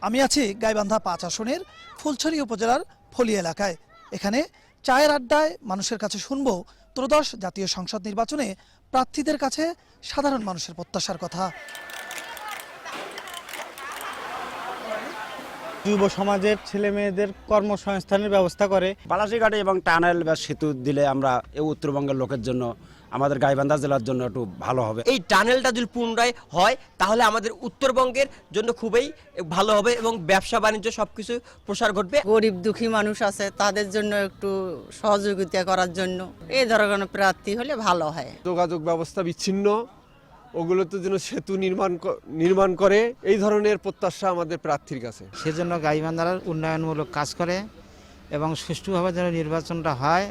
আমি আছি গাইবান্ধা ৫ আসনের ফুলছড়ি উপজেলার ফলি এলাকায়। এখানে চায়ের আড্ডায় মানুষের কাছে শুনবো ত্রয়োদশ জাতীয় সংসদ নির্বাচনে প্রার্থীদের কাছে সাধারণ মানুষের প্রত্যাশার কথা। যুব সমাজের ছেলে মেয়েদের কর্মসংস্থানের ব্যবস্থা করে। বালাসীঘাটে এবং টানেল বা সেতু দিলে আমরা এই উত্তরবঙ্গের লোকের জন্য, আমাদের গাইবান্ধা জেলার জন্য একটু ভালো হবে। এই টানেলটা যদি পুনরায় হয় তাহলে আমাদের উত্তরবঙ্গের জন্য খুবই ভালো হবে এবং ব্যবসা বাণিজ্য সবকিছু প্রসার ঘটবে। গরিব দুঃখী মানুষ আছে তাদের জন্য একটু সহযোগিতা করার জন্য এই ধরনের প্রার্থী হলে ভালো হয়। যোগাযোগ ব্যবস্থা বিচ্ছিন্ন, ওগুলোতে যেন সেতু নির্মাণ করে, এই ধরনের প্রত্যাশা আমাদের প্রার্থীর কাছে। সেজন্য গাইবান্ধার উন্নয়নমূলক কাজ করে এবং সুষ্ঠুভাবে যেন নির্বাচনটা হয়।